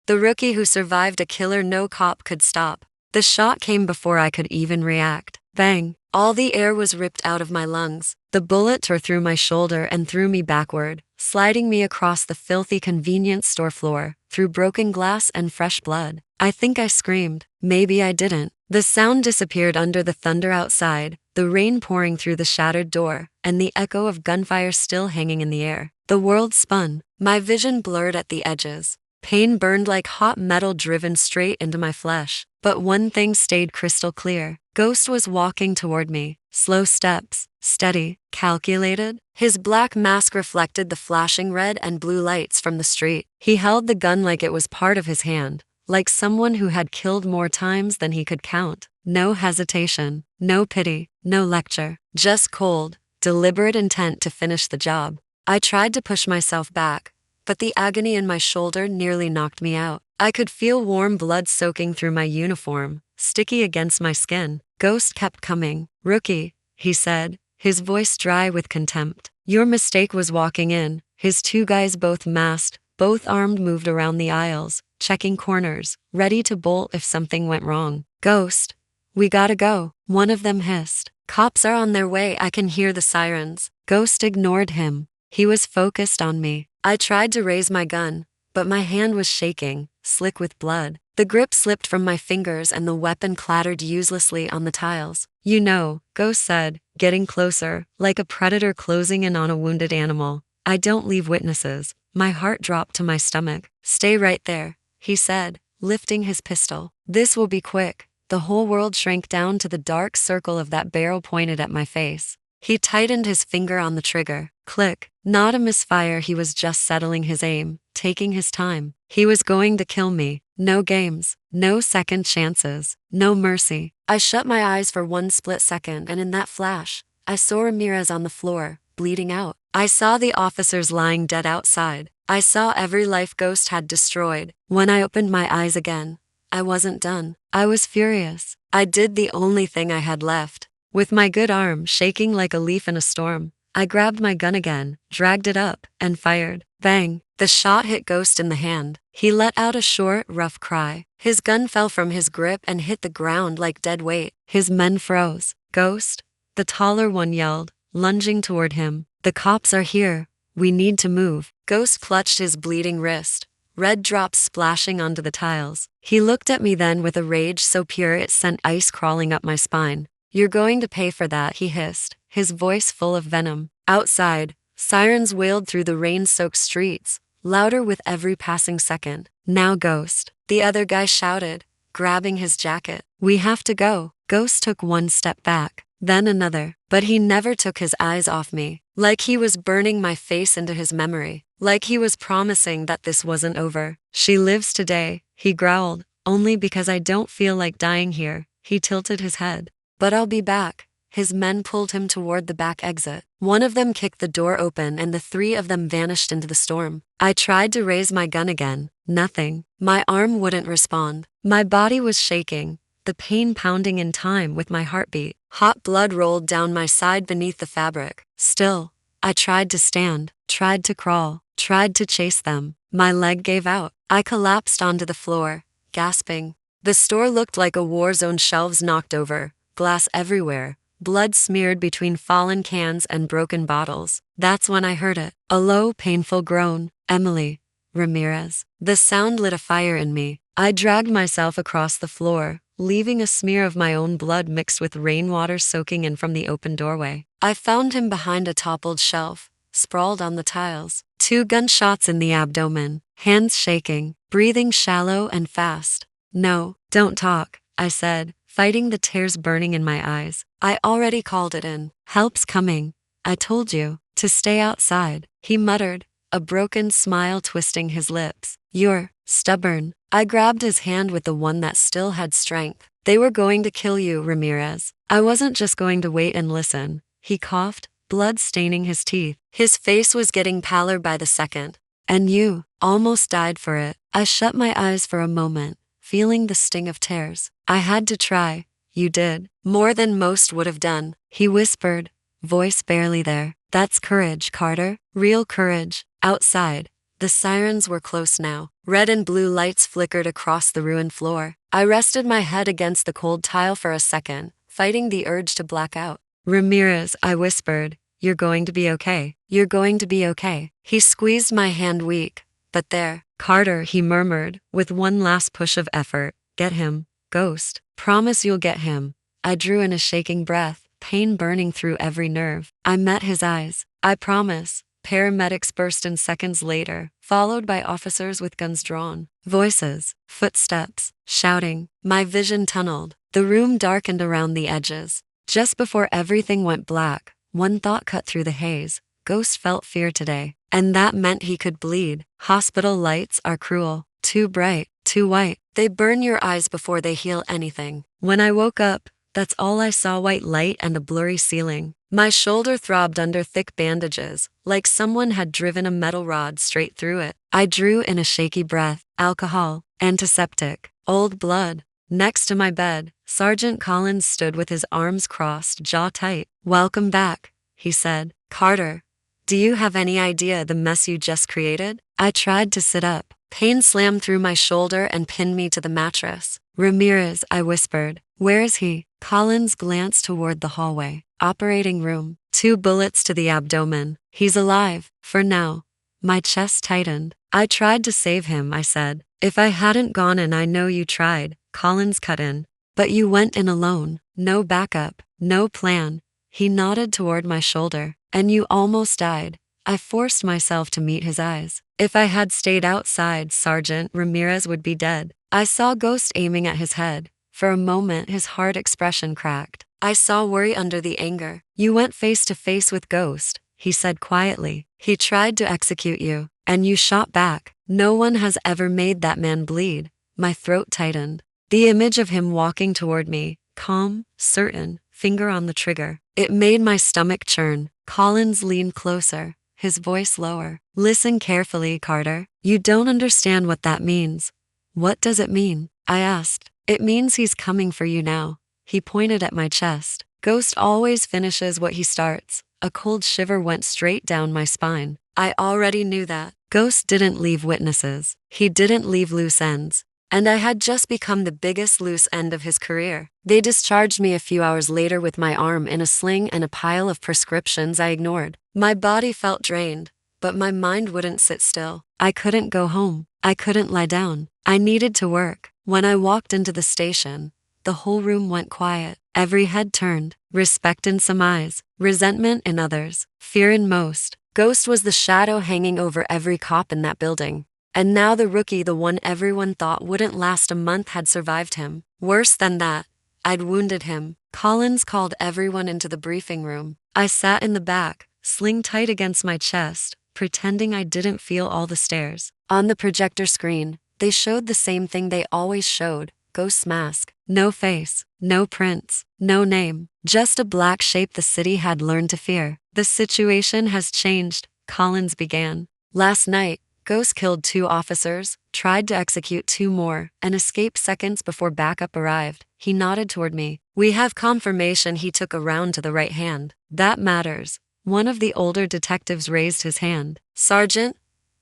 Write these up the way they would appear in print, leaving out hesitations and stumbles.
The rookie who survived a killer no cop could stop. The shot came before I could even react. Bang! All the air was ripped out of my lungs. The bullet tore through my shoulder and threw me backward, sliding me across the filthy convenience store floor, through broken glass and fresh blood. I think I screamed. Maybe I didn't. The sound disappeared under the thunder outside, the rain pouring through the shattered door, and the echo of gunfire still hanging in the air. The world spun. My vision blurred at the edges. Pain burned like hot metal driven straight into my flesh. But one thing stayed crystal clear. Ghost was walking toward me. Slow steps, steady, calculated. His black mask reflected the flashing red and blue lights from the street. He held the gun like it was part of his hand, like someone who had killed more times than he could count. No hesitation, no pity, no lecture. Just cold, deliberate intent to finish the job. I tried to push myself back, but the agony in my shoulder nearly knocked me out. I could feel warm blood soaking through my uniform, sticky against my skin. Ghost kept coming. Rookie, he said, his voice dry with contempt. Your mistake was walking in. His two guys, both masked, both armed, moved around the aisles, checking corners, ready to bolt if something went wrong. Ghost, we gotta go, one of them hissed. Cops are on their way, I can hear the sirens. Ghost ignored him. He was focused on me. I tried to raise my gun, but my hand was shaking, slick with blood. The grip slipped from my fingers and the weapon clattered uselessly on the tiles. You know, Ghost said, getting closer, like a predator closing in on a wounded animal. I don't leave witnesses. My heart dropped to my stomach. Stay right there, he said, lifting his pistol. This will be quick. The whole world shrank down to the dark circle of that barrel pointed at my face. He tightened his finger on the trigger. Click. Not a misfire, he was just settling his aim, taking his time. He was going to kill me. No games, no second chances, no mercy. I shut my eyes for one split second, and in that flash, I saw Ramirez on the floor, bleeding out. I saw the officers lying dead outside. I saw every life Ghost had destroyed. When I opened my eyes again, I wasn't done. I was furious. I did the only thing I had left. With my good arm shaking like a leaf in a storm, I grabbed my gun again, dragged it up, and fired. Bang! The shot hit Ghost in the hand. He let out a short, rough cry. His gun fell from his grip and hit the ground like dead weight. His men froze. Ghost, the taller one yelled, lunging toward him. The cops are here. We need to move. Ghost clutched his bleeding wrist, red drops splashing onto the tiles. He looked at me then with a rage so pure it sent ice crawling up my spine. You're going to pay for that, he hissed, his voice full of venom. Outside, sirens wailed through the rain-soaked streets, louder with every passing second. Now Ghost, the other guy shouted, grabbing his jacket. We have to go. Ghost took one step back, then another, but he never took his eyes off me, like he was burning my face into his memory, like he was promising that this wasn't over. She lives today, he growled, only because I don't feel like dying here. He tilted his head. But I'll be back. His men pulled him toward the back exit. One of them kicked the door open and the three of them vanished into the storm. I tried to raise my gun again. Nothing. My arm wouldn't respond. My body was shaking, the pain pounding in time with my heartbeat. Hot blood rolled down my side beneath the fabric. Still, I tried to stand, tried to crawl, tried to chase them. My leg gave out. I collapsed onto the floor, gasping. The store looked like a war zone, shelves knocked over, glass everywhere, blood smeared between fallen cans and broken bottles. That's when I heard it. A low, painful groan. Emily. Ramirez. The sound lit a fire in me. I dragged myself across the floor, leaving a smear of my own blood mixed with rainwater soaking in from the open doorway. I found him behind a toppled shelf, sprawled on the tiles. 2 gunshots in the abdomen, hands shaking, breathing shallow and fast. No, don't talk, I said, fighting the tears burning in my eyes. I already called it in. Help's coming. I told you to stay outside, he muttered, a broken smile twisting his lips. You're stubborn. I grabbed his hand with the one that still had strength. They were going to kill you, Ramirez. I wasn't just going to wait and listen. He coughed, blood staining his teeth. His face was getting paler by the second. And you almost died for it. I shut my eyes for a moment, feeling the sting of tears. I had to try. You did. More than most would have done. He whispered, voice barely there. That's courage, Carter. Real courage. Outside, The sirens were close now. Red and blue lights flickered across the ruined floor. I rested my head against the cold tile for a second, fighting the urge to black out. Ramirez, I whispered, you're going to be okay. You're going to be okay. He squeezed my hand weak. But there. Carter, he murmured, with one last push of effort. Get him, Ghost. Promise you'll get him. I drew in a shaking breath, pain burning through every nerve. I met his eyes. I promise. Paramedics burst in seconds later, followed by officers with guns drawn. Voices, footsteps, shouting. My vision tunneled. The room darkened around the edges. Just before everything went black, one thought cut through the haze. Ghost felt fear today, and that meant he could bleed. Hospital lights are cruel. Too bright, too white. They burn your eyes before they heal anything. When I woke up, that's all I saw, white light and a blurry ceiling. My shoulder throbbed under thick bandages, like someone had driven a metal rod straight through it. I drew in a shaky breath. Alcohol, antiseptic, old blood. Next to my bed, Sergeant Collins stood with his arms crossed, jaw tight. Welcome back, he said. Carter, do you have any idea the mess you just created? I tried to sit up. Pain slammed through my shoulder and pinned me to the mattress. Ramirez, I whispered. Where is he? Collins glanced toward the hallway. Operating room. 2 bullets to the abdomen. He's alive, for now. My chest tightened. I tried to save him, I said. If I hadn't gone in, I know you tried. Collins cut in. But you went in alone. No backup. No plan. He nodded toward my shoulder. And you almost died. I forced myself to meet his eyes. If I had stayed outside, Sergeant Ramirez would be dead. I saw Ghost aiming at his head. For a moment, his hard expression cracked. I saw worry under the anger. You went face to face with Ghost, he said quietly. He tried to execute you, and you shot back. No one has ever made that man bleed. My throat tightened. The image of him walking toward me, calm, certain, finger on the trigger. It made my stomach churn. Collins leaned closer, his voice lower. Listen carefully, Carter. You don't understand what that means. What does it mean? I asked. It means he's coming for you now. He pointed at my chest. Ghost always finishes what he starts. A cold shiver went straight down my spine. I already knew that. Ghost didn't leave witnesses. He didn't leave loose ends. And I had just become the biggest loose end of his career. They discharged me a few hours later with my arm in a sling and a pile of prescriptions I ignored. My body felt drained, but my mind wouldn't sit still. I couldn't go home. I couldn't lie down. I needed to work. When I walked into the station, the whole room went quiet. Every head turned, respect in some eyes, resentment in others, fear in most. Ghost was the shadow hanging over every cop in that building. And now the rookie, the one everyone thought wouldn't last a month, had survived him. Worse than that, I'd wounded him. Collins called everyone into the briefing room. I sat in the back, sling tight against my chest, pretending I didn't feel all the stares. On the projector screen, they showed the same thing they always showed. Ghost's mask. No face, no prints, no name. Just a black shape the city had learned to fear. The situation has changed, Collins began. Last night, Ghost killed 2 officers, tried to execute 2 more, and escaped seconds before backup arrived. He nodded toward me. We have confirmation he took a round to the right hand. That matters. One of the older detectives raised his hand. Sergeant,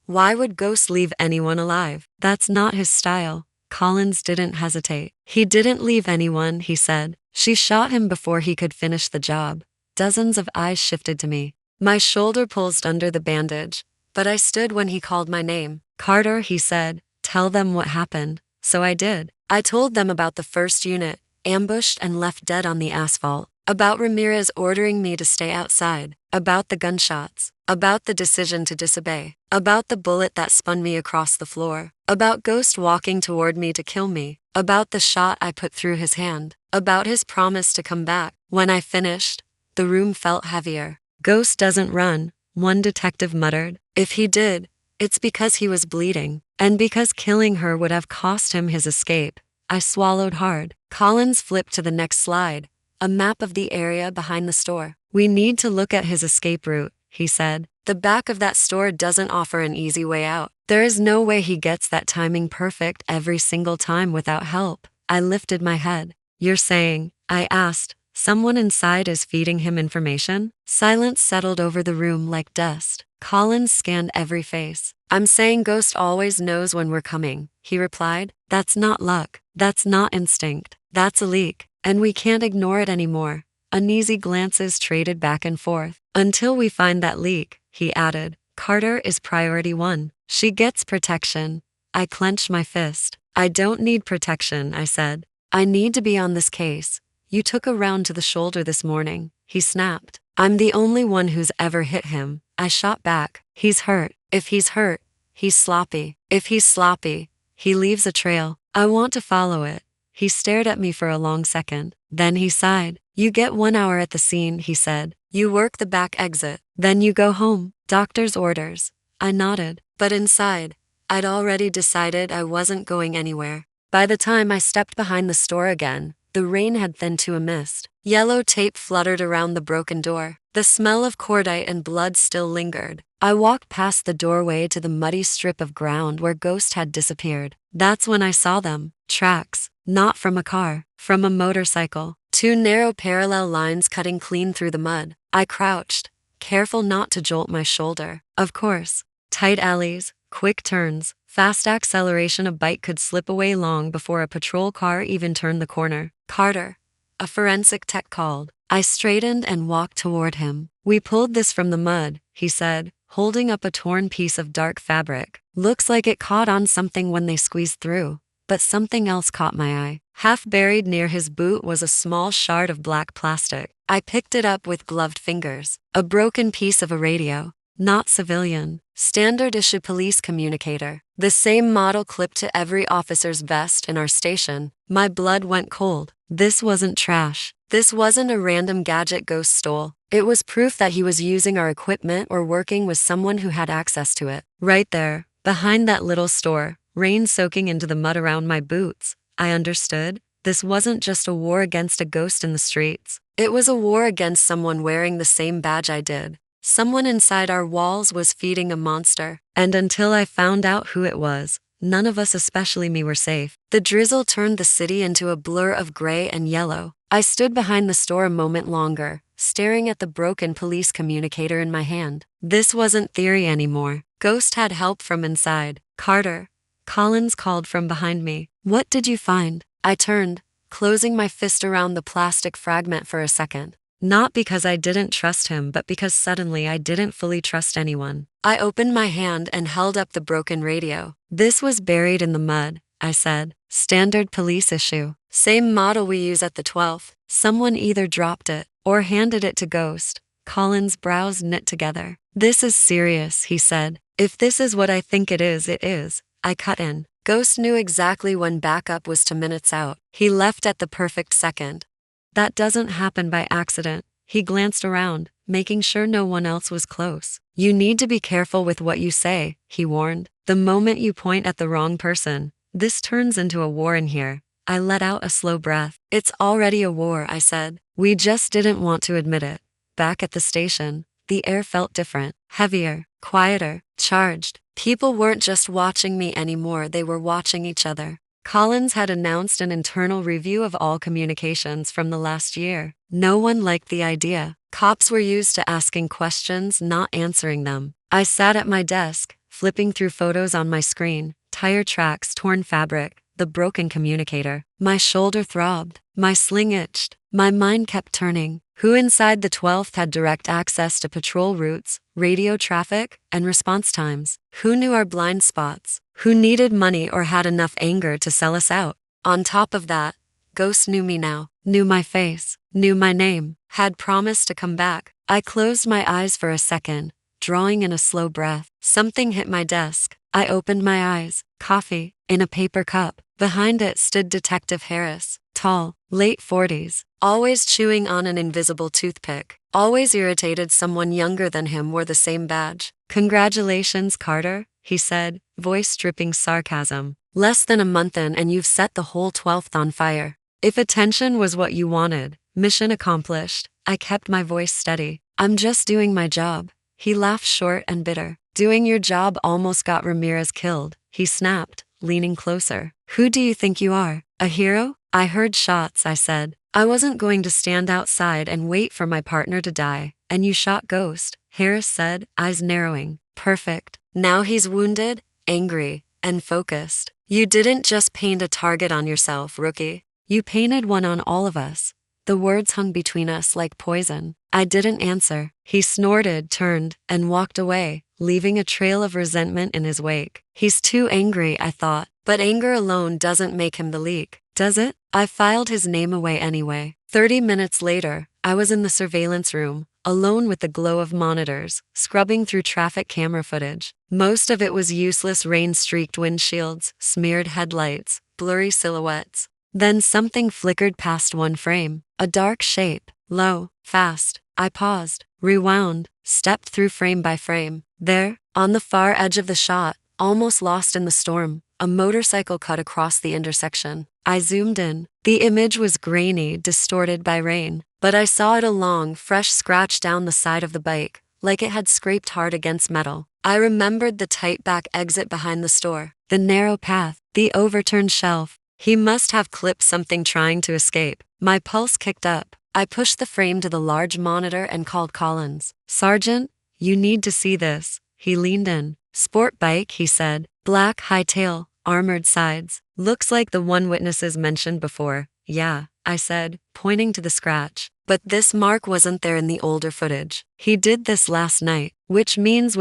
why would Ghost leave anyone alive? That's not his style. Collins didn't hesitate. He didn't leave anyone, he said. She shot him before he could finish the job. Dozens of eyes shifted to me. My shoulder pulsed under the bandage, but I stood when he called my name. Carter, he said, tell them what happened. So I did. I told them about the first unit, ambushed and left dead on the asphalt. About Ramirez ordering me to stay outside. About the gunshots. About the decision to disobey. About the bullet that spun me across the floor. About Ghost walking toward me to kill me. About the shot I put through his hand. About his promise to come back. When I finished, the room felt heavier. Ghost doesn't run, one detective muttered. If he did, it's because he was bleeding, and because killing her would have cost him his escape. I swallowed hard. Collins flipped to the next slide, a map of the area behind the store. We need to look at his escape route, he said. The back of that store doesn't offer an easy way out. There is no way he gets that timing perfect every single time without help. I lifted my head. You're saying, I asked, Someone inside is feeding him information? Silence settled over the room like dust. Collins scanned every face. I'm saying Ghost always knows when we're coming, he replied. That's not luck. That's not instinct. That's a leak. And we can't ignore it anymore. Uneasy glances traded back and forth. Until we find that leak, he added. Carter is priority one. She gets protection. I clenched my fist. I don't need protection, I said. I need to be on this case. You took a round to the shoulder this morning, he snapped. I'm the only one who's ever hit him, I shot back. He's hurt. If he's hurt, he's sloppy. If he's sloppy, he leaves a trail. I want to follow it. He stared at me for a long second. Then he sighed. You get 1 hour at the scene, he said. You work the back exit. Then you go home. Doctor's orders. I nodded. But inside, I'd already decided I wasn't going anywhere. By the time I stepped behind the store again, the rain had thinned to a mist. Yellow tape fluttered around the broken door. The smell of cordite and blood still lingered. I walked past the doorway to the muddy strip of ground where Ghost had disappeared. That's when I saw them. Tracks. Not from a car. From a motorcycle. 2 narrow parallel lines cutting clean through the mud. I crouched, careful not to jolt my shoulder. Of course. Tight alleys, quick turns, fast acceleration. A bike could slip away long before a patrol car even turned the corner. Carter, a forensic tech called. I straightened and walked toward him. We pulled this from the mud, he said, holding up a torn piece of dark fabric. Looks like it caught on something when they squeezed through. But something else caught my eye. Half buried near his boot was a small shard of black plastic. I picked it up with gloved fingers. A broken piece of a radio. Not civilian. Standard issue police communicator. The same model clipped to every officer's vest in our station. My blood went cold. This wasn't trash. This wasn't a random gadget Ghost stole. It was proof that he was using our equipment or working with someone who had access to it. Right there, behind that little store, rain soaking into the mud around my boots. I understood. This wasn't just a war against a ghost in the streets. It was a war against someone wearing the same badge I did. Someone inside our walls was feeding a monster. And until I found out who it was, none of us, especially me, were safe. The drizzle turned the city into a blur of gray and yellow. I stood behind the store a moment longer, staring at the broken police communicator in my hand. This wasn't theory anymore. Ghost had help from inside. Carter. Collins called from behind me. What did you find? I turned, closing my fist around the plastic fragment for a second. Not because I didn't trust him, but because suddenly I didn't fully trust anyone. I opened my hand and held up the broken radio. This was buried in the mud, I said. Standard police issue. Same model we use at the 12th. Someone either dropped it or handed it to Ghost. Collins' brows knit together. This is serious, he said. If this is what I think it is, it is. I cut in. Ghost knew exactly when backup was 2 minutes out. He left at the perfect second. That doesn't happen by accident. He glanced around, making sure no one else was close. You need to be careful with what you say, he warned. The moment you point at the wrong person, this turns into a war in here. I let out a slow breath. It's already a war, I said. We just didn't want to admit it. Back at the station, the air felt different, heavier, quieter, charged. People weren't just watching me anymore, they were watching each other. Collins had announced an internal review of all communications from the last year. No one liked the idea. Cops were used to asking questions, not answering them. I sat at my desk, flipping through photos on my screen, tire tracks, torn fabric, the broken communicator. My shoulder throbbed. My sling itched. My mind kept turning. Who inside the 12th had direct access to patrol routes, radio traffic, and response times? Who knew our blind spots? Who needed money or had enough anger to sell us out? On top of that, Ghost knew me now, knew my face, knew my name, had promised to come back. I closed my eyes for a second, drawing in a slow breath. Something hit my desk. I opened my eyes. Coffee, in a paper cup. Behind it stood Detective Harris, tall, late 40s, always chewing on an invisible toothpick, always irritated someone younger than him wore the same badge. Congratulations, Carter, he said, voice dripping sarcasm. Less than a month in and you've set the whole 12th on fire. If attention was what you wanted, mission accomplished. I kept my voice steady. I'm just doing my job. He laughed short and bitter. Doing your job almost got Ramirez killed, he snapped, leaning closer. Who do you think you are? A hero? I heard shots, I said. I wasn't going to stand outside and wait for my partner to die. And you shot Ghost, Harris said, eyes narrowing. Perfect. Now he's wounded, angry, and focused. You didn't just paint a target on yourself, rookie. You painted one on all of us. The words hung between us like poison. I didn't answer. He snorted, turned, and walked away, leaving a trail of resentment in his wake. He's too angry, I thought. But anger alone doesn't make him the leak, does it? I filed his name away anyway. 30 minutes later, I was in the surveillance room, alone with the glow of monitors, scrubbing through traffic camera footage. Most of it was useless rain-streaked windshields, smeared headlights, blurry silhouettes. Then something flickered past one frame. A dark shape, low, fast. I paused, rewound, stepped through frame by frame. There, on the far edge of the shot, almost lost in the storm, a motorcycle cut across the intersection. I zoomed in. The image was grainy, distorted by rain, but I saw it a long, fresh scratch down the side of the bike, like it had scraped hard against metal. I remembered the tight back exit behind the store, the narrow path, the overturned shelf. He must have clipped something trying to escape. My pulse kicked up. I pushed the frame to the large monitor and called Collins. Sergeant, you need to see this. He leaned in. Sport bike, he said. Black hightail, armored sides. Looks like the one witnesses mentioned before. Yeah, I said, pointing to the scratch. But this mark wasn't there in the older footage. He did this last night, which means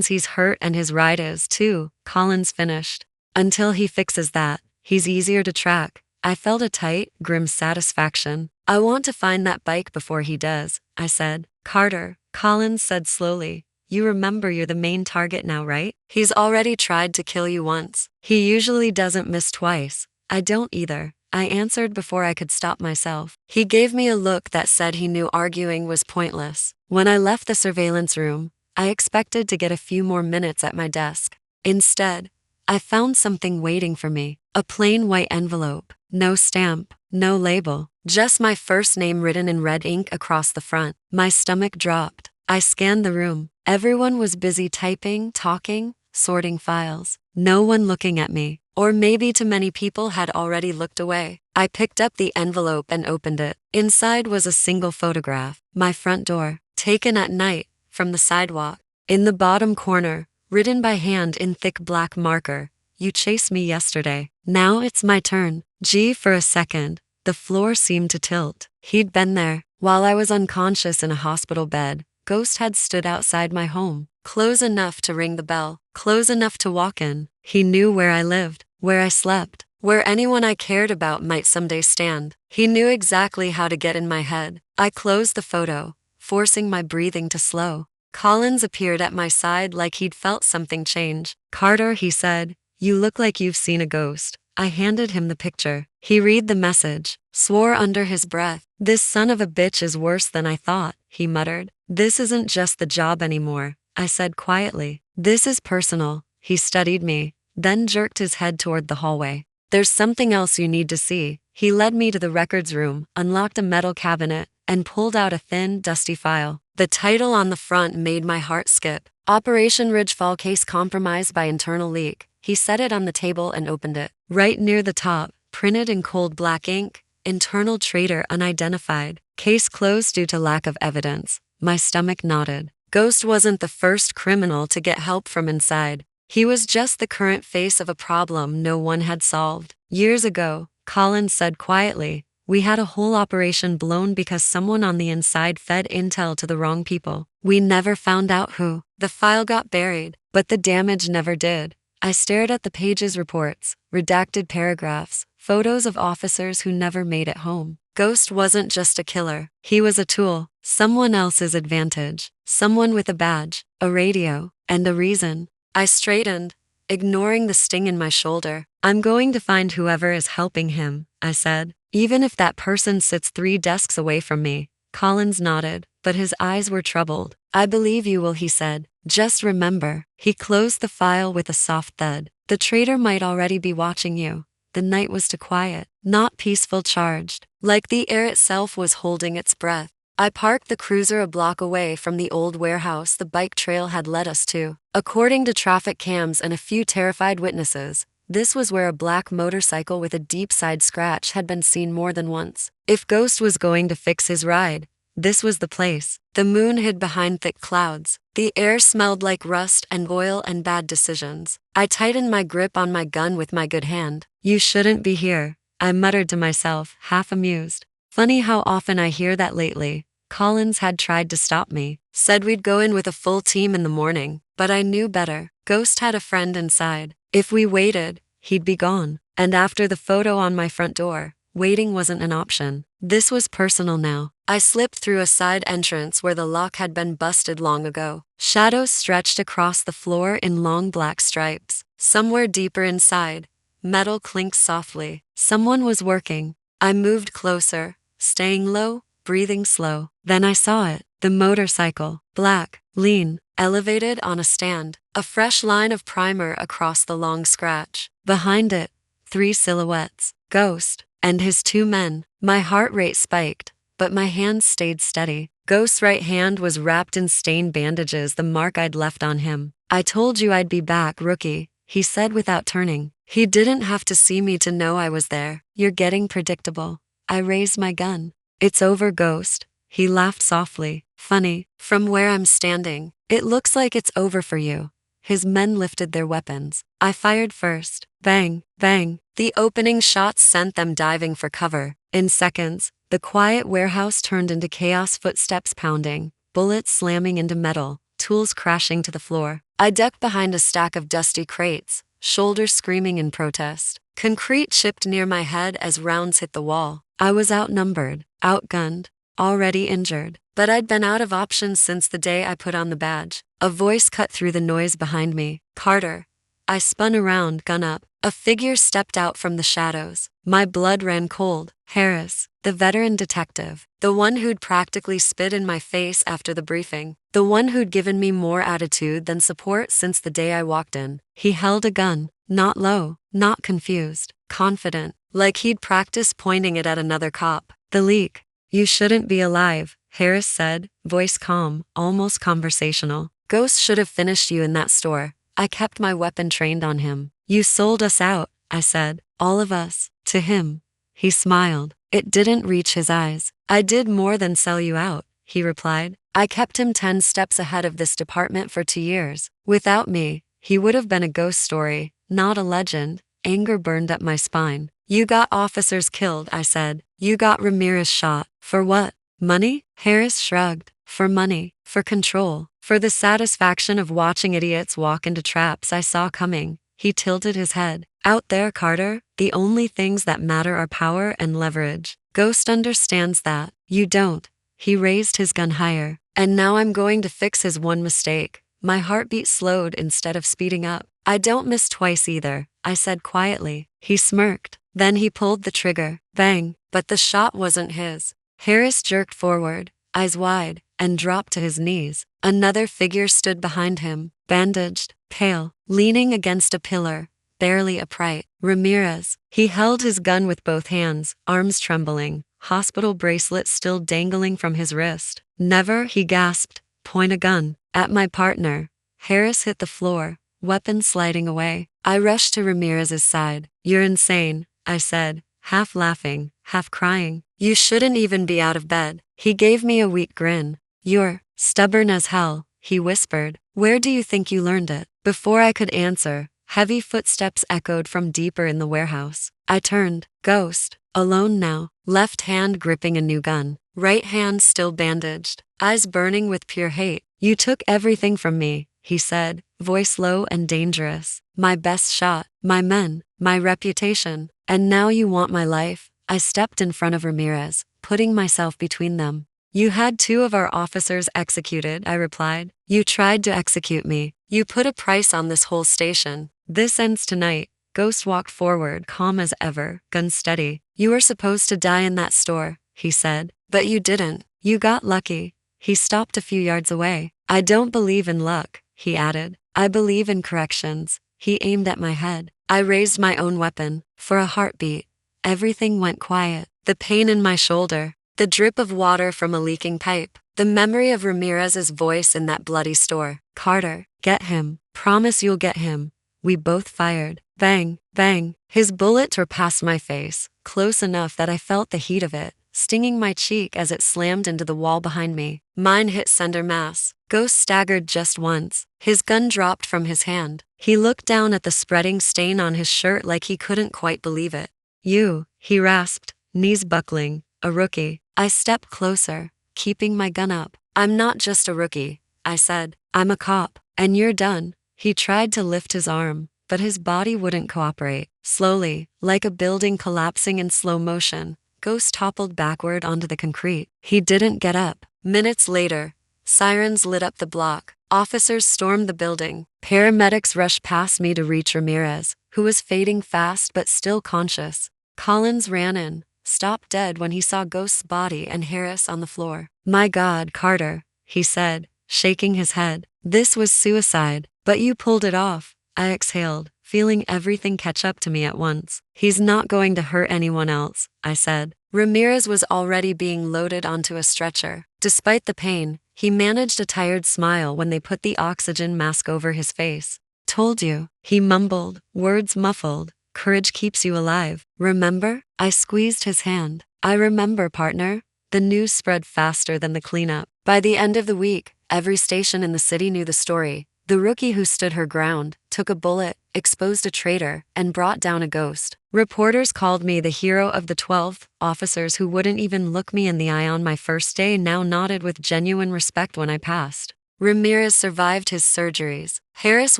he's hurt and his ride is too, Collins finished. Until he fixes that, he's easier to track. I felt a tight, grim satisfaction. I want to find that bike before he does, I said. Carter, Collins said slowly. You remember you're the main target now, right? He's already tried to kill you once. He usually doesn't miss twice. I don't either, I answered before I could stop myself. He gave me a look that said he knew arguing was pointless. When I left the surveillance room, I expected to get a few more minutes at my desk. Instead, I found something waiting for me. A plain white envelope. No stamp, no label. Just my first name written in red ink across the front. My stomach dropped. I scanned the room. Everyone was busy typing, talking, sorting files. No one looking at me. Or maybe too many people had already looked away. I picked up the envelope and opened it. Inside was a single photograph. My front door, taken at night, from the sidewalk. In the bottom corner, written by hand in thick black marker, you chased me yesterday. Now it's my turn. Gee, for a second, the floor seemed to tilt. He'd been there. While I was unconscious in a hospital bed, Ghost had stood outside my home, close enough to ring the bell, close enough to walk in. He knew where I lived, where I slept, where anyone I cared about might someday stand. He knew exactly how to get in my head. I closed the photo, forcing my breathing to slow. Collins appeared at my side like he'd felt something change. Carter, he said, you look like you've seen a ghost. I handed him the picture. He read the message, swore under his breath. This son of a bitch is worse than I thought, he muttered. This isn't just the job anymore, I said quietly. This is personal. He studied me, then jerked his head toward the hallway. There's something else you need to see. He led me to the records room, unlocked a metal cabinet, and pulled out a thin, dusty file. The title on the front made my heart skip. Operation Ridgefall Case Compromised by Internal Leak. He set it on the table and opened it. Right near the top, printed in cold black ink, Internal Traitor Unidentified. Case closed due to lack of evidence. My stomach knotted. Ghost wasn't the first criminal to get help from inside. He was just the current face of a problem no one had solved. Years ago, Collins said quietly, we had a whole operation blown because someone on the inside fed intel to the wrong people. We never found out who. The file got buried, but the damage never did. I stared at the pages, reports, redacted paragraphs, photos of officers who never made it home. Ghost wasn't just a killer. He was a tool, someone else's advantage, someone with a badge, a radio, and a reason. I straightened, ignoring the sting in my shoulder. I'm going to find whoever is helping him, I said, even if that person sits 3 desks away from me. Collins nodded, but his eyes were troubled. I believe you will, he said. Just remember. He closed the file with a soft thud. The traitor might already be watching you. The night was too quiet, not peaceful, charged, like the air itself was holding its breath. I parked the cruiser a block away from the old warehouse the bike trail had led us to. According to traffic cams and a few terrified witnesses, This was where a black motorcycle with a deep side scratch had been seen more than once. If Ghost was going to fix his ride, this was the place. The moon hid behind thick clouds. The air smelled like rust and oil and bad decisions. I tightened my grip on my gun with my good hand. "You shouldn't be here," I muttered to myself, half amused. Funny how often I hear that lately. Collins had tried to stop me, said we'd go in with a full team in the morning, but I knew better. Ghost had a friend inside. If we waited, he'd be gone. And after the photo on my front door, waiting wasn't an option. This was personal now. I slipped through a side entrance where the lock had been busted long ago. Shadows stretched across the floor in long black stripes. Somewhere deeper inside, metal clinked softly. Someone was working. I moved closer, staying low, breathing slow. Then I saw it. The motorcycle. Black, lean, elevated on a stand. A fresh line of primer across the long scratch. Behind it, 3 silhouettes. Ghost and his 2 men. My heart rate spiked, but my hands stayed steady. Ghost's right hand was wrapped in stained bandages, the mark I'd left on him. "I told you I'd be back, rookie," he said without turning. He didn't have to see me to know I was there. "You're getting predictable." I raised my gun. "It's over, Ghost." He laughed softly. "Funny, from where I'm standing, it looks like it's over for you." His men lifted their weapons. I fired first. Bang, bang. The opening shots sent them diving for cover. In seconds, the quiet warehouse turned into chaos, footsteps pounding, bullets slamming into metal, tools crashing to the floor. I ducked behind a stack of dusty crates, shoulders screaming in protest. Concrete chipped near my head as rounds hit the wall. I was outnumbered, outgunned, already injured. But I'd been out of options since the day I put on the badge. A voice cut through the noise behind me. "Carter." I spun around, gun up. A figure stepped out from the shadows. My blood ran cold. Harris, the veteran detective. The one who'd practically spit in my face after the briefing. The one who'd given me more attitude than support since the day I walked in. He held a gun. Not low, not confused. Confident. Like he'd practiced pointing it at another cop. "The leak. You shouldn't be alive," Harris said, voice calm, almost conversational. "Ghost should have finished you in that store." I kept my weapon trained on him. "You sold us out," I said. "All of us." To him. He smiled. It didn't reach his eyes. "I did more than sell you out," he replied. "I kept him 10 steps ahead of this department for 2 years. Without me, he would have been a ghost story, not a legend." Anger burned up my spine. "You got officers killed," I said. "You got Ramirez shot. For what? Money?" Harris shrugged. "For money. For control. For the satisfaction of watching idiots walk into traps I saw coming." He tilted his head. "Out there, Carter, the only things that matter are power and leverage. Ghost understands that. You don't." He raised his gun higher. "And now I'm going to fix his one mistake." My heartbeat slowed instead of speeding up. "I don't miss twice either," I said quietly. He smirked. Then he pulled the trigger. Bang. But the shot wasn't his. Harris jerked forward, eyes wide, and dropped to his knees. Another figure stood behind him, bandaged, pale, leaning against a pillar, barely upright. Ramirez. He held his gun with both hands, arms trembling, hospital bracelet still dangling from his wrist. "Never," he gasped. "Point a gun." At my partner. Harris hit the floor, weapon sliding away. I rushed to Ramirez's side. "You're insane," I said, half laughing, half crying. "You shouldn't even be out of bed." He gave me a weak grin. "You're stubborn as hell," he whispered. "Where do you think you learned it?" Before I could answer, heavy footsteps echoed from deeper in the warehouse. I turned. Ghost. Alone now, left hand gripping a new gun, right hand still bandaged, eyes burning with pure hate. "You took everything from me," he said, voice low and dangerous. "My best shot, my men, my reputation. And now you want my life." I stepped in front of Ramirez, putting myself between them. "You had 2 of our officers executed," I replied. "You tried to execute me. You put a price on this whole station. This ends tonight." Ghost walked forward, calm as ever, gun steady. "You were supposed to die in that store," he said. "But you didn't. You got lucky." He stopped a few yards away. "I don't believe in luck," he added. "I believe in corrections." He aimed at my head. I raised my own weapon. For a heartbeat. Everything went quiet. The pain in my shoulder, the drip of water from a leaking pipe, the memory of Ramirez's voice in that bloody store. "Carter, get him. Promise you'll get him." We both fired. Bang, Bang! His bullet tore past my face, close enough that I felt the heat of it, stinging my cheek as it slammed into the wall behind me. Mine hit center mass. Ghost staggered just once. His gun dropped from his hand. He looked down at the spreading stain on his shirt like he couldn't quite believe it. You, he rasped, knees buckling. A rookie. I stepped closer, keeping my gun up. I'm not just a rookie, I said. I'm a cop. And you're done. He tried to lift his arm, but his body wouldn't cooperate. Slowly, like a building collapsing in slow motion, Ghost toppled backward onto the concrete. He didn't get up. Minutes later, sirens lit up the block. Officers stormed the building. Paramedics rushed past me to reach Ramirez, who was fading fast but still conscious. Collins ran in, stopped dead when he saw Ghost's body and Harris on the floor. My God, Carter, he said, shaking his head. This was suicide, but you pulled it off. I exhaled, feeling everything catch up to me at once. He's not going to hurt anyone else, I said. Ramirez was already being loaded onto a stretcher. Despite the pain, he managed a tired smile when they put the oxygen mask over his face. Told you, he mumbled, words muffled. Courage keeps you alive. Remember? I squeezed his hand. I remember, partner. The news spread faster than the cleanup. By the end of the week, every station in the city knew the story. The rookie who stood her ground, took a bullet, exposed a traitor, and brought down a ghost. Reporters called me the hero of the 12th. Officers who wouldn't even look me in the eye on my first day now nodded with genuine respect when I passed. Ramirez survived his surgeries. Harris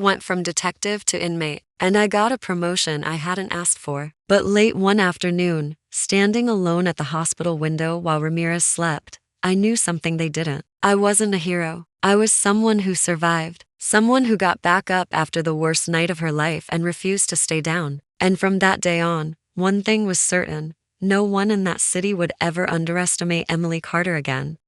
went from detective to inmate, and I got a promotion I hadn't asked for. But late one afternoon, standing alone at the hospital window while Ramirez slept, I knew something they didn't. I wasn't a hero. I was someone who survived. Someone who got back up after the worst night of her life and refused to stay down. And from that day on, one thing was certain. No one in that city would ever underestimate Emily Carter again.